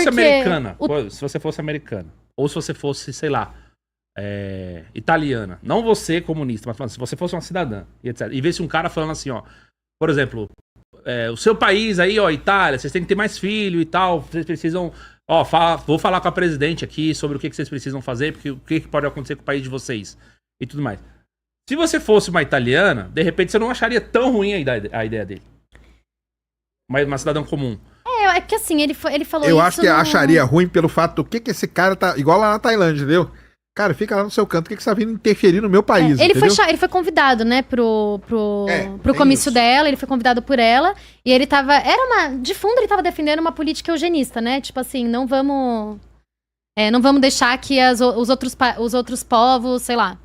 fosse americana, se você fosse americana, ou se você fosse, sei lá, italiana, não você comunista, mas falando, se você fosse uma cidadã, e etc. E visse um cara falando assim, ó, por exemplo, o seu país aí, ó, Itália, vocês têm que ter mais filho e tal, vocês precisam, ó, vou falar com a presidente aqui sobre o que vocês precisam fazer, porque o que pode acontecer com o país de vocês e tudo mais. Se você fosse uma italiana, de repente você não acharia tão ruim a ideia dele. Mas uma cidadã comum. É porque assim, ele falou eu isso. Eu acho que acharia ruim pelo fato do que esse cara tá. Igual lá na Tailândia, entendeu? Cara, fica lá no seu canto, o que você tá vindo interferir no meu país? Ele foi convidado, né, pro comício dela, ele foi convidado por ela, e ele tava. De fundo, ele tava defendendo uma política eugenista, né? Tipo assim, não vamos deixar que os outros povos, sei lá,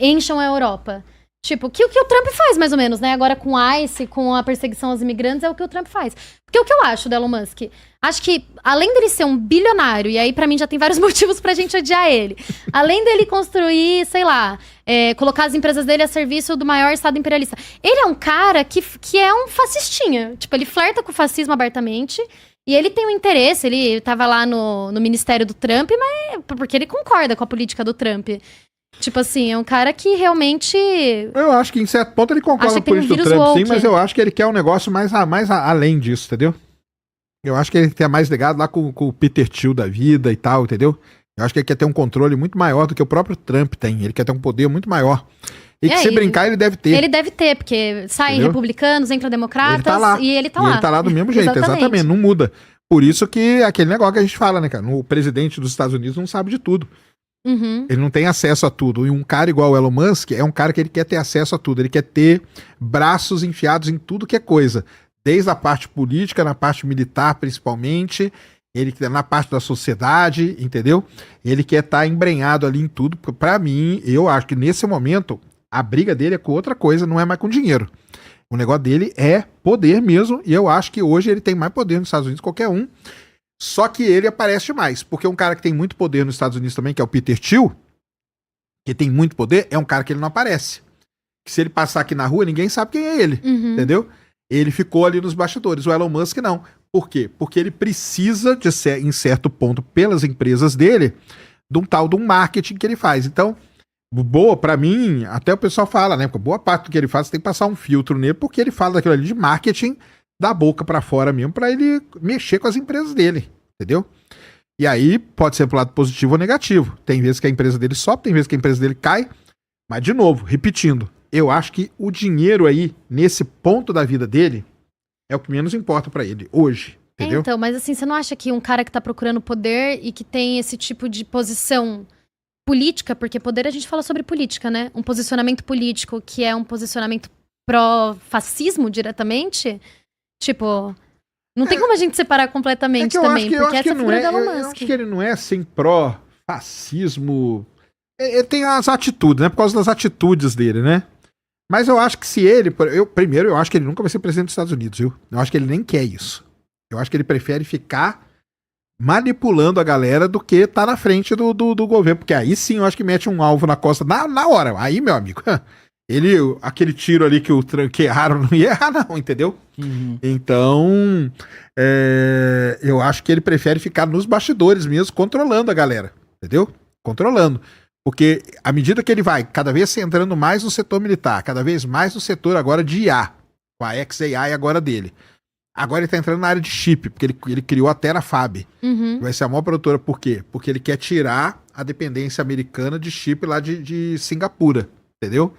encham a Europa. Tipo, o que o Trump faz, mais ou menos, né? Agora com o ICE, com a perseguição aos imigrantes, é o que o Trump faz. Porque o que eu acho do Elon Musk? Acho que, além dele ser um bilionário, e aí pra mim já tem vários motivos pra gente odiar ele. Além dele construir, sei lá, colocar as empresas dele a serviço do maior estado imperialista. Ele é um cara que é um fascistinha. Tipo, ele flerta com o fascismo abertamente. E ele tem um interesse, ele tava lá no ministério do Trump, mas porque ele concorda com a política do Trump. Tipo assim, é um cara que realmente... Eu acho que em certo ponto ele concorda com a política do Trump, sim, mas eu acho que ele quer um negócio mais além disso, entendeu? Eu acho que ele quer mais ligado lá com o Peter Thiel da vida e tal, entendeu? Eu acho que ele quer ter um controle muito maior do que o próprio Trump tem. Ele quer ter um poder muito maior. E que se brincar, ele deve ter. Ele deve ter, porque saem republicanos, entram democratas, e ele tá lá. E ele tá lá do mesmo jeito, exatamente, não muda. Por isso que aquele negócio que a gente fala, né, cara? O presidente dos Estados Unidos não sabe de tudo. Uhum. Ele não tem acesso a tudo. E um cara igual o Elon Musk é um cara que ele quer ter acesso a tudo. Ele quer ter braços enfiados em tudo que é coisa. Desde a parte política, na parte militar principalmente, ele na parte da sociedade, entendeu? Ele quer estar embrenhado ali em tudo. Pra mim, eu acho que nesse momento, a briga dele é com outra coisa, não é mais com dinheiro. O negócio dele é poder mesmo, e eu acho que hoje ele tem mais poder nos Estados Unidos que qualquer um. Só que ele aparece demais, porque um cara que tem muito poder nos Estados Unidos também, que é o Peter Thiel, que tem muito poder, é um cara que ele não aparece. Que se ele passar aqui na rua, ninguém sabe quem é ele, entendeu? Ele ficou ali nos bastidores, o Elon Musk não. Por quê? Porque ele precisa, em certo ponto, pelas empresas dele, de um tal de um marketing que ele faz. Então, boa, pra mim, até o pessoal fala, né? Porque boa parte do que ele faz, você tem que passar um filtro nele, porque ele fala daquilo ali de marketing da boca pra fora mesmo, pra ele mexer com as empresas dele, entendeu? E aí pode ser pro lado positivo ou negativo. Tem vezes que a empresa dele sobe, tem vezes que a empresa dele cai, mas de novo, repetindo, eu acho que o dinheiro aí, nesse ponto da vida dele, é o que menos importa pra ele, hoje, entendeu? Então, mas assim, você não acha que um cara que tá procurando poder e que tem esse tipo de posição política, porque poder a gente fala sobre política, né? Um posicionamento político que é um posicionamento pró-fascismo diretamente... Tipo, não tem como a gente separar completamente também, porque essa figura do Elon Musk. Eu acho que ele não é assim pró-fascismo. Ele tem as atitudes, né? Por causa das atitudes dele, né? Mas eu acho que se ele... Primeiro, eu acho que ele nunca vai ser presidente dos Estados Unidos, viu? Eu acho que ele nem quer isso. Eu acho que ele prefere ficar manipulando a galera do que tá na frente do governo. Porque aí sim eu acho que mete um alvo na costa na hora. Aí, meu amigo... aquele tiro ali que erraram, não ia errar não, entendeu? Então, eu acho que ele prefere ficar nos bastidores mesmo, controlando a galera, entendeu? Controlando. Porque à medida que ele vai cada vez se entrando mais no setor militar, cada vez mais no setor agora de IA, com a XAI agora dele. Agora ele tá entrando na área de chip, porque ele criou a TerraFab. Vai ser a maior produtora, por quê? Porque ele quer tirar a dependência americana de chip lá de Singapura, entendeu?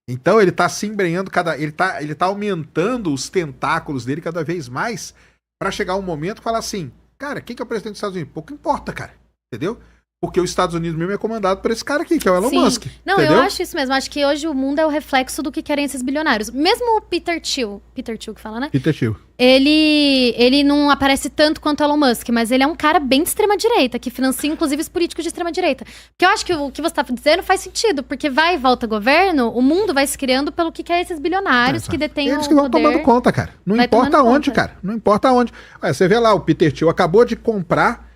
Então ele tá se embrenhando, ele tá aumentando os tentáculos dele cada vez mais pra chegar um momento e falar assim, cara, quem que é o presidente dos Estados Unidos? Pouco importa, cara, entendeu? Porque os Estados Unidos mesmo é comandado por esse cara aqui, que é o Elon Musk. Não, entendeu? eu acho isso mesmo. Acho que hoje o mundo é o reflexo do que querem esses bilionários. Mesmo o Peter Thiel que fala, né? Peter Thiel. Ele não aparece tanto quanto o Elon Musk, mas ele é um cara bem de extrema-direita, que financia inclusive os políticos de extrema-direita. Porque eu acho que o que você tá dizendo faz sentido, porque vai e volta governo, o mundo vai se criando pelo que quer esses bilionários que detêm o poder. Eles que vão tomando conta, cara. Não importa onde, cara. Não importa onde. Olha, você vê lá, o Peter Thiel acabou de comprar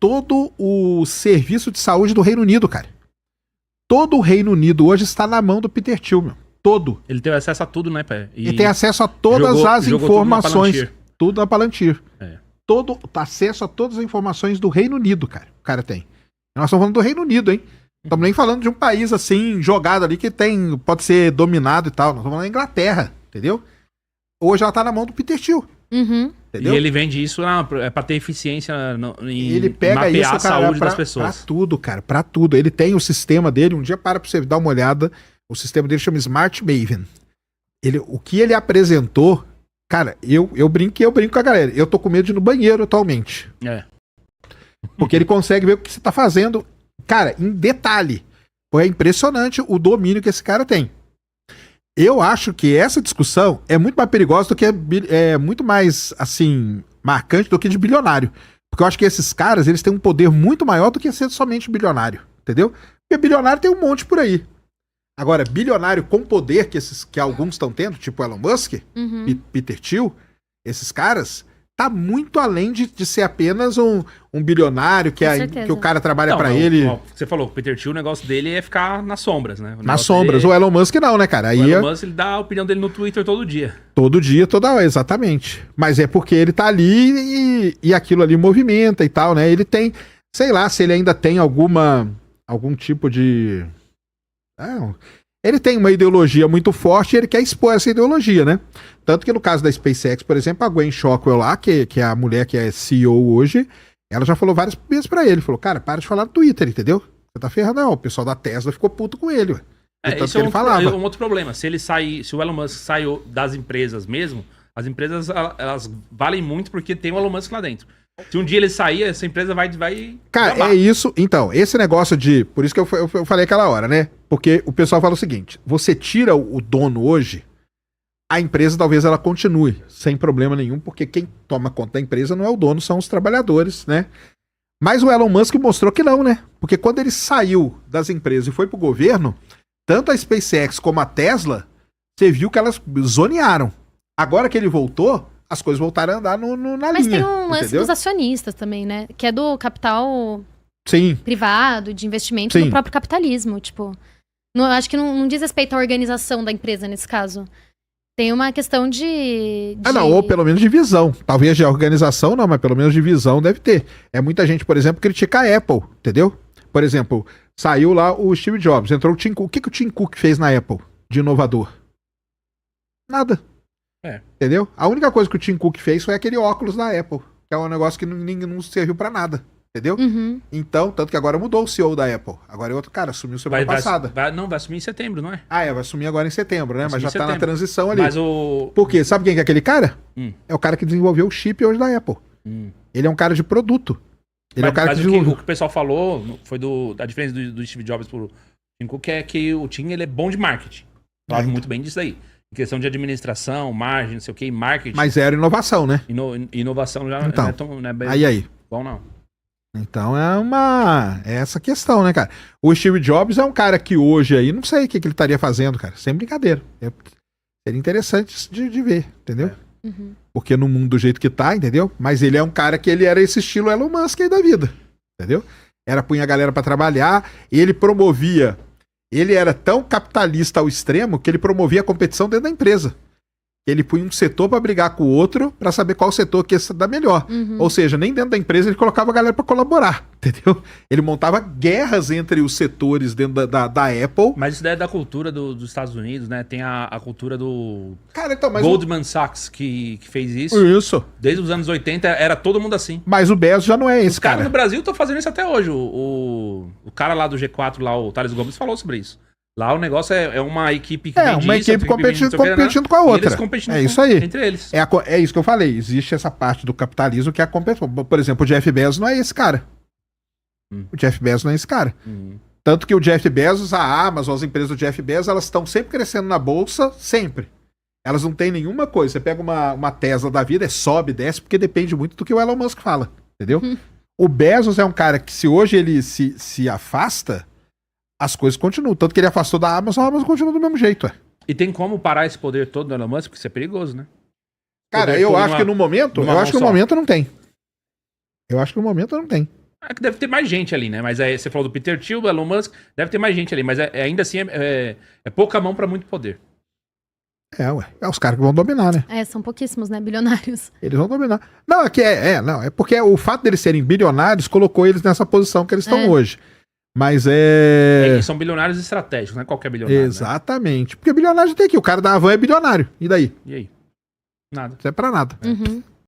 todo o serviço de saúde do Reino Unido, cara. Todo o Reino Unido hoje está na mão do Peter Thiel, meu. Todo. Ele tem acesso a tudo, né, Pé? Ele tem acesso a todas as informações. Tudo na Palantir. acesso a todas as informações do Reino Unido, cara. O cara tem. Nós estamos falando do Reino Unido, hein? Não estamos nem falando de um país assim, jogado ali, que pode ser dominado e tal. Nós estamos falando da Inglaterra, entendeu? Hoje ela tá na mão do Peter Thiel. Entendeu? E ele vende isso pra ter eficiência em ele pega mapear isso, cara, a saúde das pessoas. Pra tudo, cara, pra tudo. Ele tem o sistema dele, um dia para pra você dar uma olhada, o sistema dele chama Smart Maven. O que ele apresentou, cara, eu brinco com a galera. Eu tô com medo de ir no banheiro atualmente. Porque ele consegue ver o que você tá fazendo, cara, em detalhe. É impressionante o domínio que esse cara tem. Eu acho que essa discussão é muito mais perigosa do que é muito mais, assim, marcante do que de bilionário. Porque eu acho que esses caras, eles têm um poder muito maior do que ser somente bilionário, entendeu? Porque bilionário tem um monte por aí. Agora, bilionário com poder que alguns estão tendo, tipo Elon Musk, Peter Thiel, esses caras, tá muito além de ser apenas um bilionário que o cara trabalha pra ele. Ó, você falou, o Peter Thiel, o negócio dele é ficar nas sombras, né? Nas sombras. O Elon Musk não, né, cara? Aí o Elon Musk, ele dá a opinião dele no Twitter todo dia. Todo dia, toda hora, exatamente. Mas é porque ele tá ali e aquilo ali movimenta e tal, né? Ele tem, sei lá, se ele ainda tem algum tipo de... Ele tem uma ideologia muito forte e ele quer expor essa ideologia, né? Tanto que no caso da SpaceX, por exemplo, a Gwen Shockwell lá, que é a mulher que é CEO hoje, ela já falou várias vezes pra ele. Falou, cara, para de falar no Twitter, entendeu? Você tá ferrando, não. O pessoal da Tesla ficou puto com ele, ué. Isso é um outro problema. Se o Elon Musk saiu das empresas mesmo, as empresas, elas valem muito porque tem o Elon Musk lá dentro. Se um dia ele sair, essa empresa vai cara, acabar. É isso. Então, esse negócio de... Por isso que eu falei aquela hora, né? Porque o pessoal fala o seguinte, você tira o dono hoje, a empresa talvez ela continue sem problema nenhum, porque quem toma conta da empresa não é o dono, são os trabalhadores, né? Mas o Elon Musk mostrou que não, né? Porque quando ele saiu das empresas e foi pro governo, tanto a SpaceX como a Tesla, você viu que elas zonearam. Agora que ele voltou, as coisas voltaram a andar na linha. Mas tem um lance dos acionistas também, né? Que é do capital privado, de investimento, do próprio capitalismo. Tipo, acho que não diz respeito à organização da empresa nesse caso. Tem uma questão de... ou pelo menos de visão. Talvez de organização não, mas pelo menos de visão deve ter. Muita gente, por exemplo, critica a Apple, entendeu? Por exemplo, saiu lá o Steve Jobs, entrou o Tim Cook. O que o Tim Cook fez na Apple de inovador? Nada. Entendeu? A única coisa que o Tim Cook fez foi aquele óculos da Apple, que é um negócio que não serviu pra nada. Entendeu? Então, tanto que agora mudou o CEO da Apple. Agora é outro cara, assumiu semana passada. Vai assumir em setembro, não é? Vai assumir agora em setembro, né? Mas já tá na transição ali. Mas Por quê? Sabe quem que é aquele cara? É o cara que desenvolveu o chip hoje da Apple. Ele é um cara de produto. Ele é o cara que desenvolveu. O que o pessoal falou foi a diferença do Steve Jobs pro Tim Cook é que o Tim, ele é bom de marketing. Falava muito bem disso aí. Em questão de administração, margem, não sei o que, marketing. Mas era inovação, né? Inovação já então, não é bem aí. Bom, não. Então é essa questão, né, cara? O Steve Jobs é um cara que hoje aí, não sei o que ele estaria fazendo, cara. Sem brincadeira. Seria interessante de ver, entendeu? Porque no mundo do jeito que tá, entendeu? Mas ele é um cara que ele era esse estilo Elon Musk aí da vida, entendeu? Punha a galera pra trabalhar, e ele promovia... Ele era tão capitalista ao extremo que ele promovia a competição dentro da empresa. Ele punha um setor pra brigar com o outro pra saber qual setor que ia dar melhor. Ou seja, nem dentro da empresa ele colocava a galera pra colaborar, entendeu? Ele montava guerras entre os setores dentro da Apple. Mas isso daí é da cultura dos Estados Unidos, né? Tem a cultura do cara, então, Goldman Sachs que fez isso. Isso. Desde os anos 80 era todo mundo assim. Mas o Bezos já não é esse cara. Os caras no Brasil estão fazendo isso até hoje. O cara lá do G4, lá, o Thales Gomes, falou sobre isso. Lá o negócio é uma equipe que uma equipe competindo com a outra. Eles competindo isso aí. Entre eles. É isso que eu falei. Existe essa parte do capitalismo que é a competição. Por exemplo, o Jeff Bezos não é esse cara. O Jeff Bezos não é esse cara. Tanto que o Jeff Bezos, a Amazon, as empresas do Jeff Bezos, elas estão sempre crescendo na bolsa, sempre. Elas não têm nenhuma coisa. Você pega uma Tesla da vida, sobe, desce, porque depende muito do que o Elon Musk fala. Entendeu? O Bezos é um cara que, se hoje ele se afasta, as coisas continuam. Tanto que ele afastou da Amazon, a Amazon continua do mesmo jeito. E tem como parar esse poder todo do Elon Musk? Porque isso é perigoso, né? Cara, eu acho que no momento não tem. Eu acho que no momento não tem. É que deve ter mais gente ali, né? Mas você falou do Peter Thiel, do Elon Musk, deve ter mais gente ali. Mas ainda assim é pouca mão pra muito poder. É os caras que vão dominar, né? São pouquíssimos, né? Bilionários. Eles vão dominar. Não, é porque o fato deles serem bilionários colocou eles nessa posição que eles estão hoje. Mas Eles são bilionários estratégicos, não é qualquer bilionário. Exatamente. Né? Porque bilionário tem aqui. O cara da Havan é bilionário. E daí? E aí? Nada. Não é pra nada. Uhum.